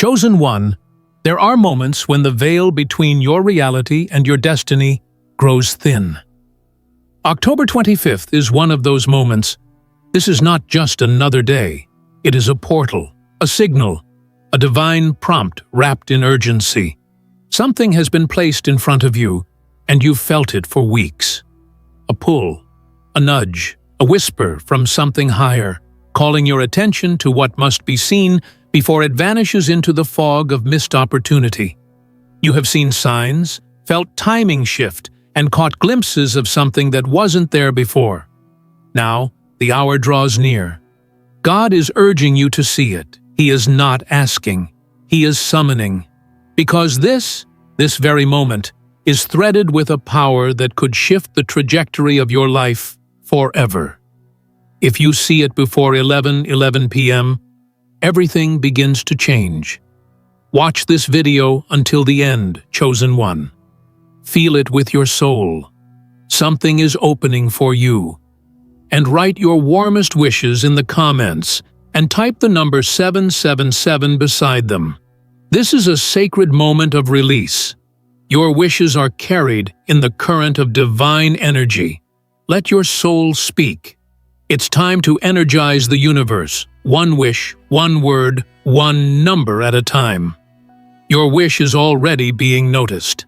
Chosen one, there are moments when the veil between your reality and your destiny grows thin. October 25th is one of those moments. This is not just another day. It is a portal, a signal, a divine prompt wrapped in urgency. Something has been placed in front of you, and you've felt it for weeks. A pull, a nudge, a whisper from something higher, calling your attention to what must be seen before it vanishes into the fog of missed opportunity. You have seen signs, felt timing shift, and caught glimpses of something that wasn't there before. Now, the hour draws near. God is urging you to see it. He is not asking. He is summoning. Because this very moment, is threaded with a power that could shift the trajectory of your life forever. If you see it before 11:11 p.m., everything begins to change. Watch this video until the end, chosen one. Feel it with your soul. Something is opening for you. And write your warmest wishes in the comments and type the number 777 beside them. This is a sacred moment of release. Your wishes are carried in the current of divine energy. Let your soul speak. It's time to energize the universe, one wish, one word, one number at a time. Your wish is already being noticed.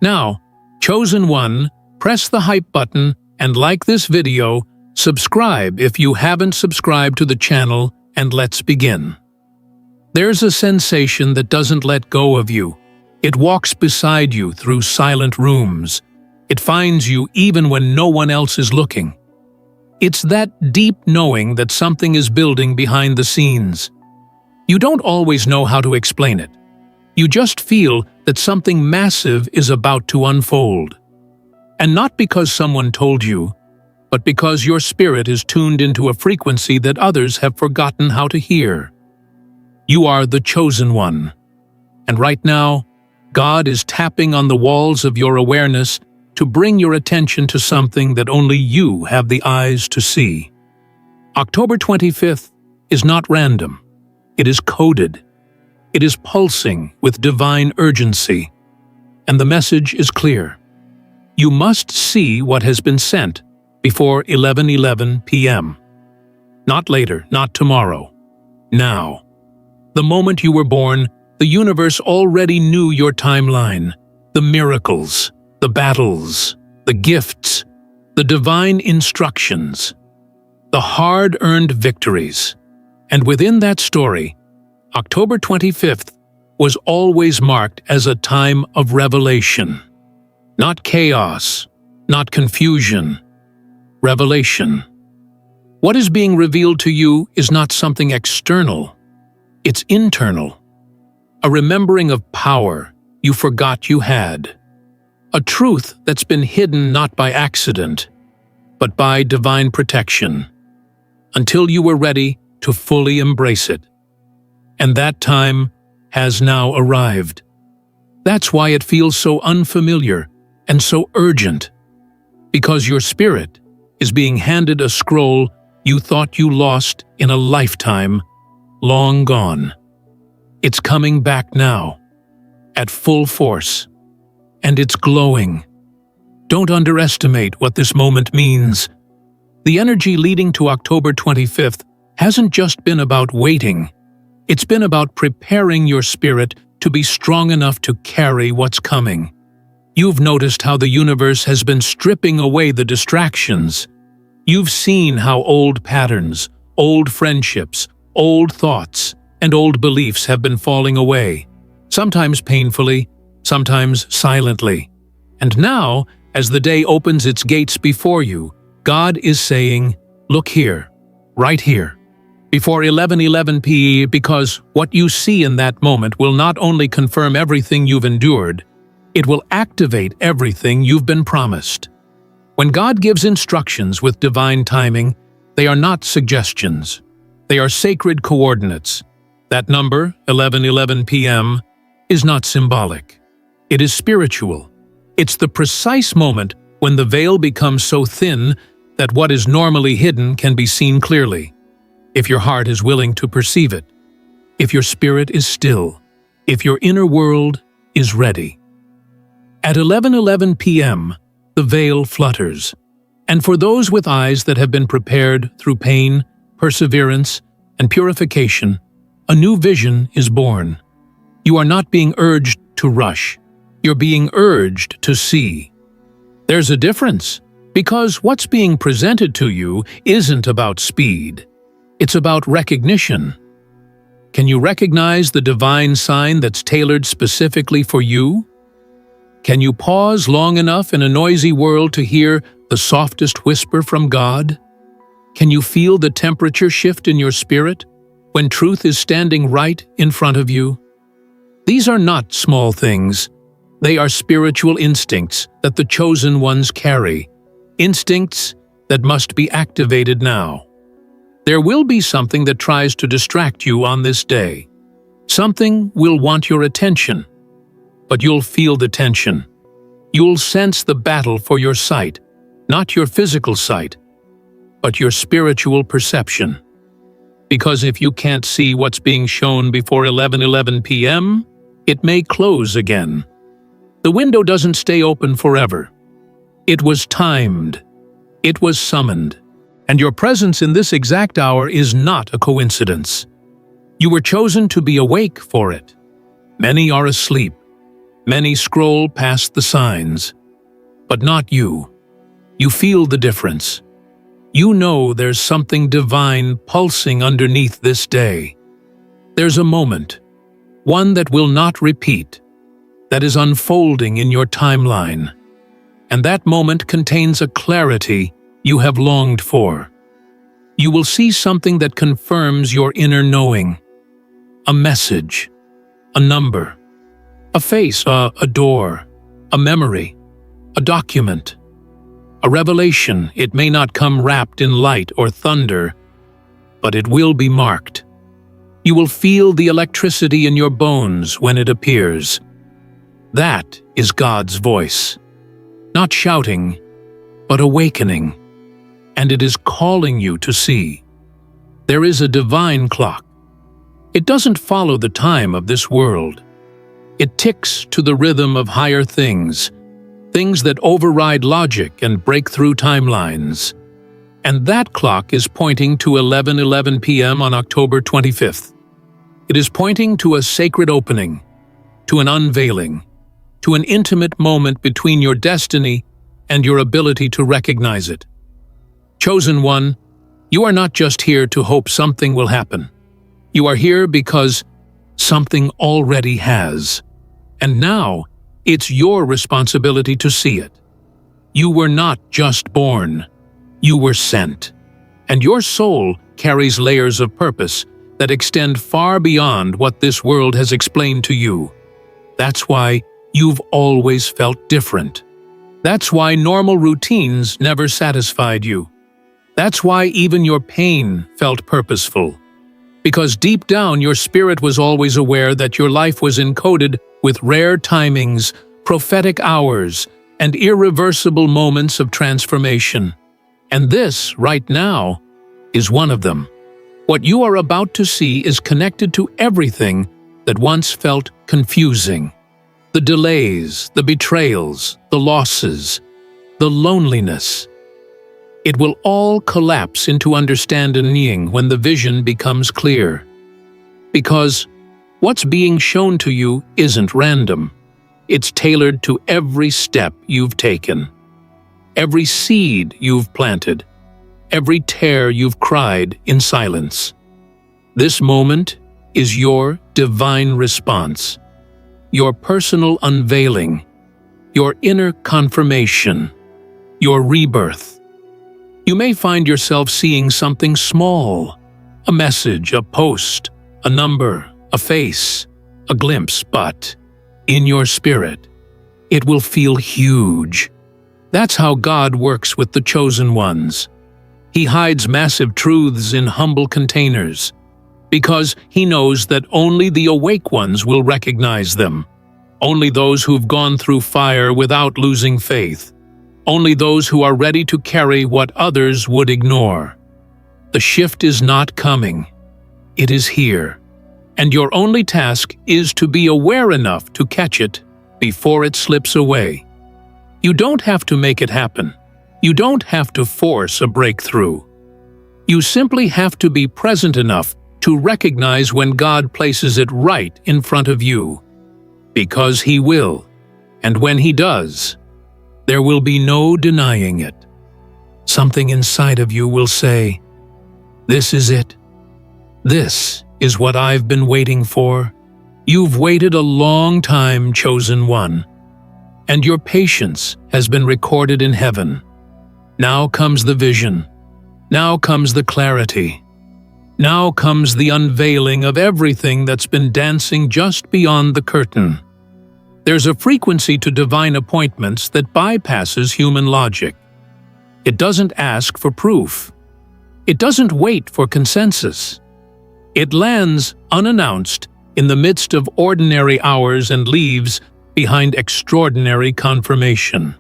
Now, chosen one, press the hype button and like this video, subscribe if you haven't subscribed to the channel, and let's begin. There's a sensation that doesn't let go of you. It walks beside you through silent rooms. It finds you even when no one else is looking. It's that deep knowing that something is building behind the scenes. You don't always know how to explain it. You just feel that something massive is about to unfold. And not because someone told you, but because your spirit is tuned into a frequency that others have forgotten how to hear. You are the chosen one. And right now, God is tapping on the walls of your awareness to bring your attention to something that only you have the eyes to see. October 25th is not random. It is coded. It is pulsing with divine urgency. And the message is clear. You must see what has been sent before 11:11 p.m. Not later, not tomorrow. Now. The moment you were born, the universe already knew your timeline, the miracles, the battles, the gifts, the divine instructions, the hard-earned victories. And within that story, October 25th was always marked as a time of revelation. Not chaos, not confusion, revelation. What is being revealed to you is not something external. It's internal. A remembering of power you forgot you had. A truth that's been hidden not by accident, but by divine protection, until you were ready to fully embrace it. And that time has now arrived. That's why it feels so unfamiliar and so urgent, because your spirit is being handed a scroll you thought you lost in a lifetime long gone. It's coming back now, at full force, and it's glowing. Don't underestimate what this moment means. The energy leading to October 25th hasn't just been about waiting. It's been about preparing your spirit to be strong enough to carry what's coming. You've noticed how the universe has been stripping away the distractions. You've seen how old patterns, old friendships, old thoughts, and old beliefs have been falling away, sometimes painfully, sometimes silently. And now, as the day opens its gates before you, God is saying, look here, right here, before 11:11 p.m. because what you see in that moment will not only confirm everything you've endured, it will activate everything you've been promised. When God gives instructions with divine timing, they are not suggestions. They are sacred coordinates. That number, 11:11 p.m., is not symbolic. It is spiritual. It's the precise moment when the veil becomes so thin that what is normally hidden can be seen clearly, if your heart is willing to perceive it, if your spirit is still, if your inner world is ready. At 11:11 p.m., the veil flutters, and for those with eyes that have been prepared through pain, perseverance, and purification, a new vision is born. You are not being urged to rush. You're being urged to see. There's a difference, because what's being presented to you isn't about speed. It's about recognition. Can you recognize the divine sign that's tailored specifically for you? Can you pause long enough in a noisy world to hear the softest whisper from God? Can you feel the temperature shift in your spirit when truth is standing right in front of you? These are not small things. They are spiritual instincts that the chosen ones carry, instincts that must be activated now. There will be something that tries to distract you on this day. Something will want your attention, but you'll feel the tension. You'll sense the battle for your sight, not your physical sight, but your spiritual perception. Because if you can't see what's being shown before 11:11 p.m., it may close again. The window doesn't stay open forever. It was timed. It was summoned. And your presence in this exact hour is not a coincidence. You were chosen to be awake for it. Many are asleep. Many scroll past the signs. But not you. You feel the difference. You know there's something divine pulsing underneath this day. There's a moment, one that will not repeat, that is unfolding in your timeline. And that moment contains a clarity you have longed for. You will see something that confirms your inner knowing. A message, a number, a face, a door, a memory, a document, a revelation. It may not come wrapped in light or thunder, but it will be marked. You will feel the electricity in your bones when it appears. That is God's voice, not shouting, but awakening, and it is calling you to see. There is a divine clock. It doesn't follow the time of this world. It ticks to the rhythm of higher things, things that override logic and break through timelines. And that clock is pointing to 11:11 p.m. on October 25th. It is pointing to a sacred opening, to an unveiling, to an intimate moment between your destiny and your ability to recognize it. Chosen one, you are not just here to hope something will happen. You are here because something already has. And now, it's your responsibility to see it. You were not just born. You were sent. And your soul carries layers of purpose that extend far beyond what this world has explained to you. That's why you've always felt different. That's why normal routines never satisfied you. That's why even your pain felt purposeful. Because deep down your spirit was always aware that your life was encoded with rare timings, prophetic hours, and irreversible moments of transformation. And this, right now, is one of them. What you are about to see is connected to everything that once felt confusing. The delays, the betrayals, the losses, the loneliness. It will all collapse into understanding when the vision becomes clear. Because what's being shown to you isn't random. It's tailored to every step you've taken, every seed you've planted, every tear you've cried in silence. This moment is your divine response, your personal unveiling, your inner confirmation, your rebirth. You may find yourself seeing something small, a message, a post, a number, a face, a glimpse, but in your spirit, it will feel huge. That's how God works with the chosen ones. He hides massive truths in humble containers, because He knows that only the awake ones will recognize them. Only those who've gone through fire without losing faith. Only those who are ready to carry what others would ignore. The shift is not coming. It is here. And your only task is to be aware enough to catch it before it slips away. You don't have to make it happen. You don't have to force a breakthrough. You simply have to be present enough to recognize when God places it right in front of you. Because He will, and when He does, there will be no denying it. Something inside of you will say, "This is it. This is what I've been waiting for. You've waited a long time, chosen one. And your patience has been recorded in heaven. Now comes the vision. Now comes the clarity. Now comes the unveiling of everything that's been dancing just beyond the curtain." There's a frequency to divine appointments that bypasses human logic. It doesn't ask for proof. It doesn't wait for consensus. It lands unannounced in the midst of ordinary hours and leaves behind extraordinary confirmation.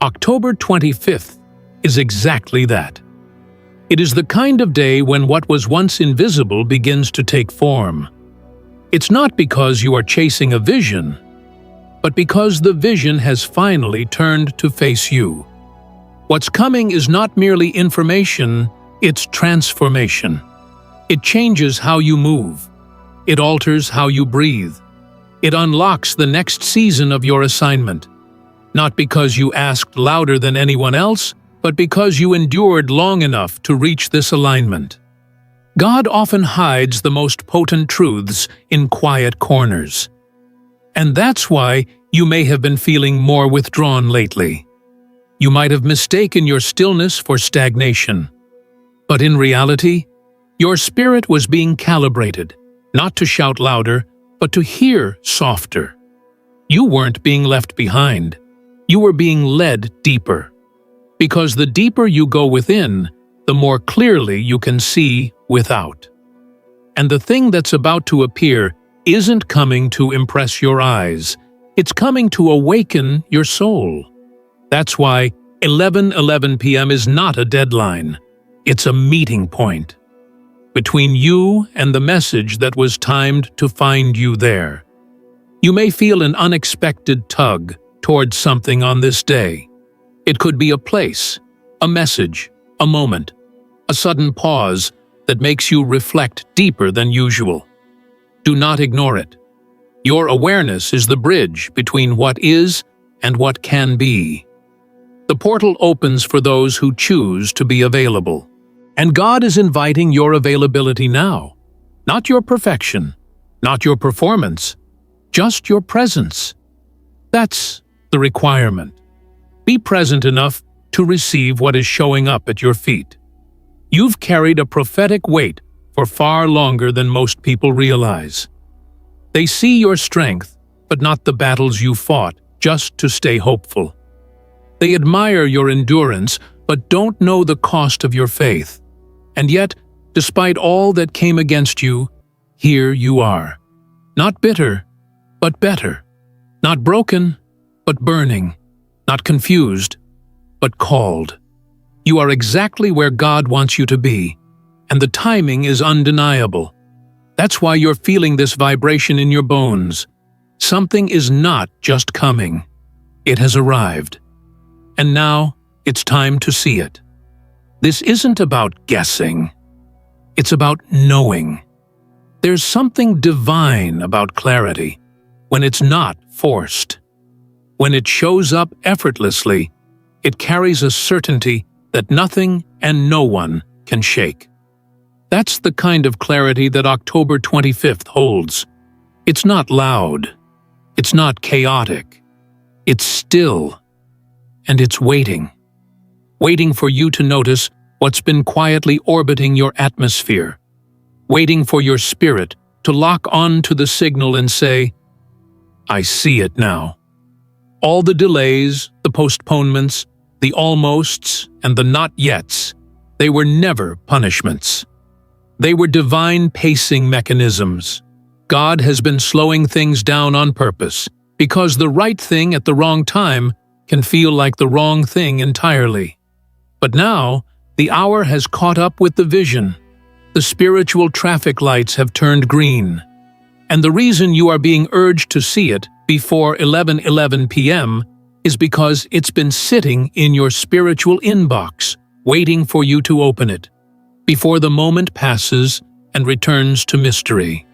October 25th is exactly that. It is the kind of day when what was once invisible begins to take form. It's not because you are chasing a vision, but because the vision has finally turned to face you. What's coming is not merely information, it's transformation. It changes how you move. It alters how you breathe. It unlocks the next season of your assignment. Not because you asked louder than anyone else, but because you endured long enough to reach this alignment. God often hides the most potent truths in quiet corners. And that's why you may have been feeling more withdrawn lately. You might have mistaken your stillness for stagnation. But in reality, your spirit was being calibrated, not to shout louder, but to hear softer. You weren't being left behind. You were being led deeper. Because the deeper you go within, the more clearly you can see without. And the thing that's about to appear isn't coming to impress your eyes. It's coming to awaken your soul. That's why 11:11 p.m. is not a deadline. It's a meeting point between you and the message that was timed to find you there. You may feel an unexpected tug towards something on this day. It could be a place, a message, a moment, a sudden pause that makes you reflect deeper than usual. Do not ignore it. Your awareness is the bridge between what is and what can be. The portal opens for those who choose to be available. And God is inviting your availability now. Not your perfection, not your performance, just your presence. That's the requirement. Be present enough to receive what is showing up at your feet. You've carried a prophetic weight for far longer than most people realize. They see your strength, but not the battles you fought just to stay hopeful. They admire your endurance, but don't know the cost of your faith. And yet, despite all that came against you, here you are. Not bitter, but better. Not broken, but burning. Not confused, but called. You are exactly where God wants you to be, and the timing is undeniable. That's why you're feeling this vibration in your bones. Something is not just coming. It has arrived. And now, it's time to see it. This isn't about guessing. It's about knowing. There's something divine about clarity when it's not forced. When it shows up effortlessly, it carries a certainty that nothing and no one can shake. That's the kind of clarity that October 25th holds. It's not loud. It's not chaotic. It's still. And it's waiting. Waiting for you to notice what's been quietly orbiting your atmosphere. Waiting for your spirit to lock on to the signal and say, "I see it now." All the delays, the postponements, the almosts, and the not yets, they were never punishments. They were divine pacing mechanisms. God has been slowing things down on purpose, because the right thing at the wrong time can feel like the wrong thing entirely. But now, the hour has caught up with the vision. The spiritual traffic lights have turned green. And the reason you are being urged to see it before 11:11 p.m. is because it's been sitting in your spiritual inbox, waiting for you to open it, before the moment passes and returns to mystery.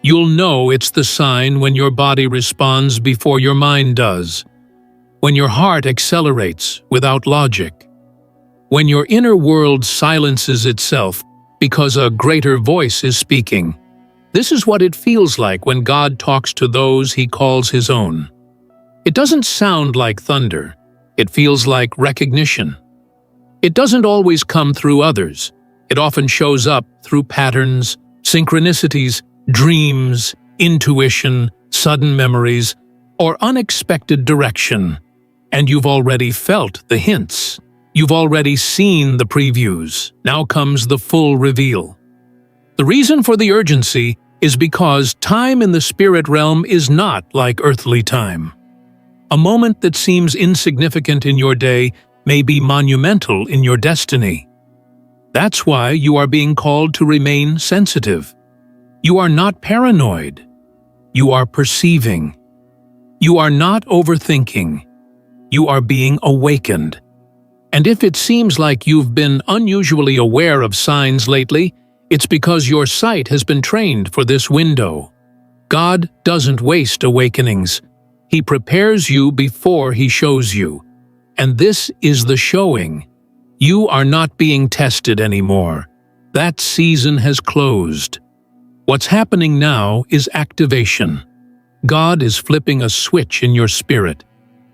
You'll know it's the sign when your body responds before your mind does, when your heart accelerates without logic, when your inner world silences itself because a greater voice is speaking. This is what it feels like when God talks to those He calls His own. It doesn't sound like thunder. It feels like recognition. It doesn't always come through others. It often shows up through patterns, synchronicities, dreams, intuition, sudden memories, or unexpected direction. And you've already felt the hints. You've already seen the previews. Now comes the full reveal. The reason for the urgency is because time in the spirit realm is not like earthly time. A moment that seems insignificant in your day may be monumental in your destiny. That's why you are being called to remain sensitive. You are not paranoid. You are perceiving. You are not overthinking. You are being awakened. And if it seems like you've been unusually aware of signs lately, it's because your sight has been trained for this window. God doesn't waste awakenings. He prepares you before He shows you. And this is the showing. You are not being tested anymore. That season has closed. What's happening now is activation. God is flipping a switch in your spirit,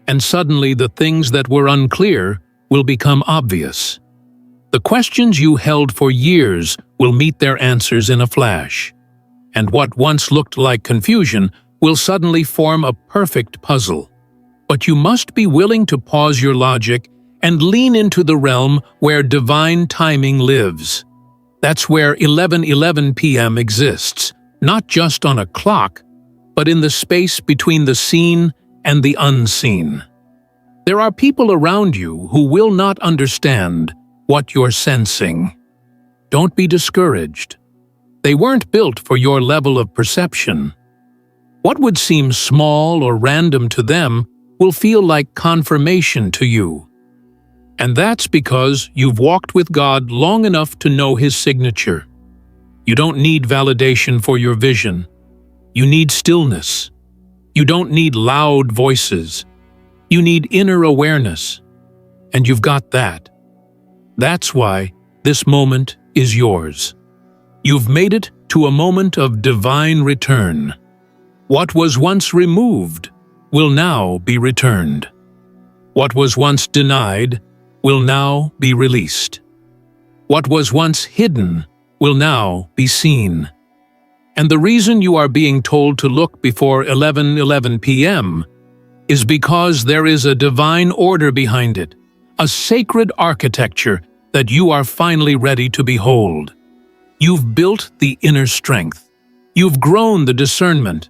and suddenly the things that were unclear will become obvious. The questions you held for years will meet their answers in a flash, and what once looked like confusion will suddenly form a perfect puzzle. But you must be willing to pause your logic and lean into the realm where divine timing lives. That's where 11:11 p.m. exists, not just on a clock, but in the space between the seen and the unseen. There are people around you who will not understand what you're sensing. Don't be discouraged. They weren't built for your level of perception. What would seem small or random to them will feel like confirmation to you. And that's because you've walked with God long enough to know His signature. You don't need validation for your vision. You need stillness. You don't need loud voices. You need inner awareness. And you've got that. That's why this moment is yours. You've made it to a moment of divine return. What was once removed will now be returned. What was once denied will now be released. What was once hidden will now be seen. And the reason you are being told to look before 11:11 p.m. is because there is a divine order behind it, a sacred architecture that you are finally ready to behold. You've built the inner strength. You've grown the discernment.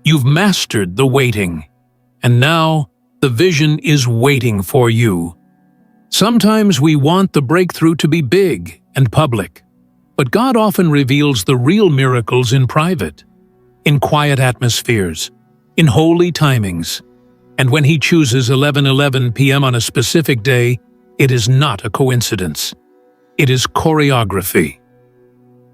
You've mastered the waiting. And now the vision is waiting for you. Sometimes we want the breakthrough to be big and public, but God often reveals the real miracles in private, in quiet atmospheres, in holy timings. And when He chooses 11:11 p.m. on a specific day, it is not a coincidence. It is choreography.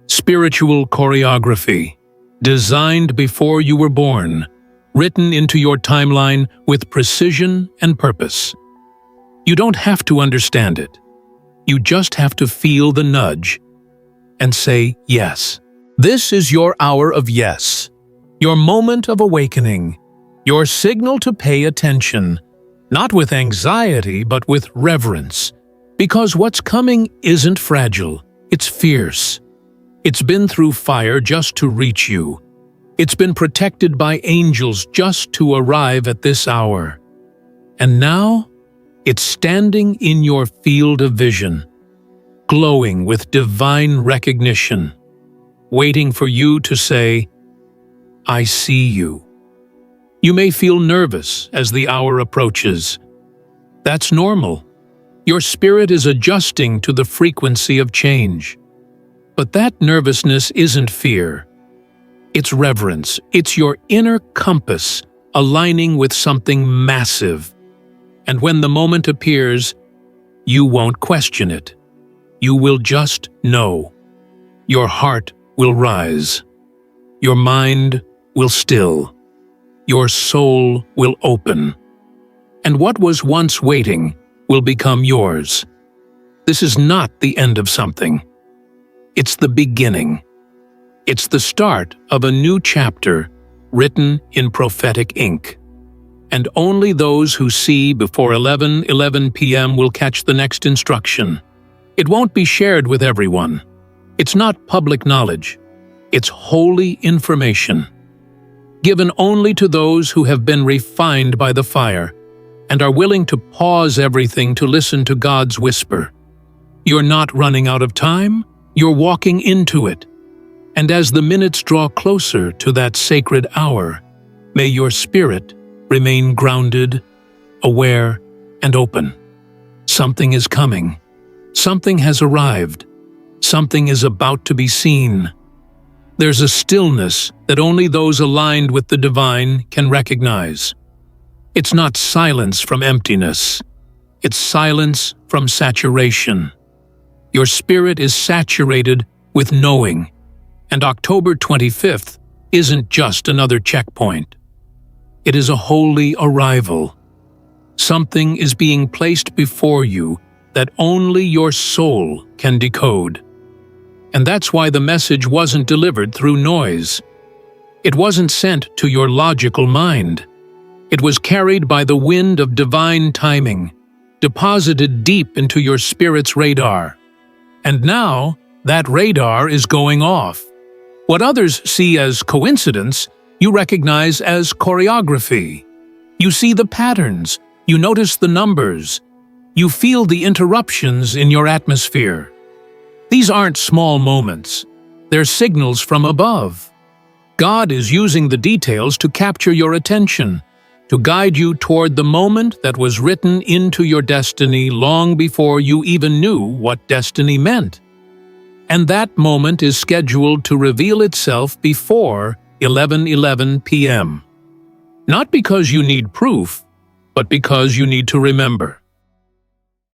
Spiritual choreography, designed before you were born, written into your timeline with precision and purpose. You don't have to understand it. You just have to feel the nudge and say yes. This is your hour of yes, your moment of awakening, your signal to pay attention, not with anxiety but with reverence, because what's coming isn't fragile, it's fierce. It's been through fire just to reach you. It's been protected by angels just to arrive at this hour. And now, it's standing in your field of vision, glowing with divine recognition, waiting for you to say, I see you. You may feel nervous as the hour approaches. That's normal. Your spirit is adjusting to the frequency of change. But that nervousness isn't fear. It's reverence. It's your inner compass aligning with something massive. And when the moment appears, you won't question it. You will just know. Your heart will rise. Your mind will still. Your soul will open. And what was once waiting will become yours. This is not the end of something. It's the beginning. It's the start of a new chapter written in prophetic ink. And only those who see before 11:11 p.m. will catch the next instruction. It won't be shared with everyone. It's not public knowledge. It's holy information, given only to those who have been refined by the fire and are willing to pause everything to listen to God's whisper. You're not running out of time, you're walking into it. And as the minutes draw closer to that sacred hour, may your spirit remain grounded, aware, and open. Something is coming. Something has arrived. Something is about to be seen. There's a stillness that only those aligned with the divine can recognize. It's not silence from emptiness. It's silence from saturation. Your spirit is saturated with knowing, and October 25th isn't just another checkpoint. It is a holy arrival. Something is being placed before you that only your soul can decode. And that's why the message wasn't delivered through noise. It wasn't sent to your logical mind. It was carried by the wind of divine timing, deposited deep into your spirit's radar. And now, that radar is going off. What others see as coincidence, you recognize as choreography. You see the patterns, you notice the numbers, you feel the interruptions in your atmosphere. These aren't small moments. They're signals from above. God is using the details to capture your attention, to guide you toward the moment that was written into your destiny long before you even knew what destiny meant. And that moment is scheduled to reveal itself before 11:11 p.m. Not because you need proof, but because you need to remember.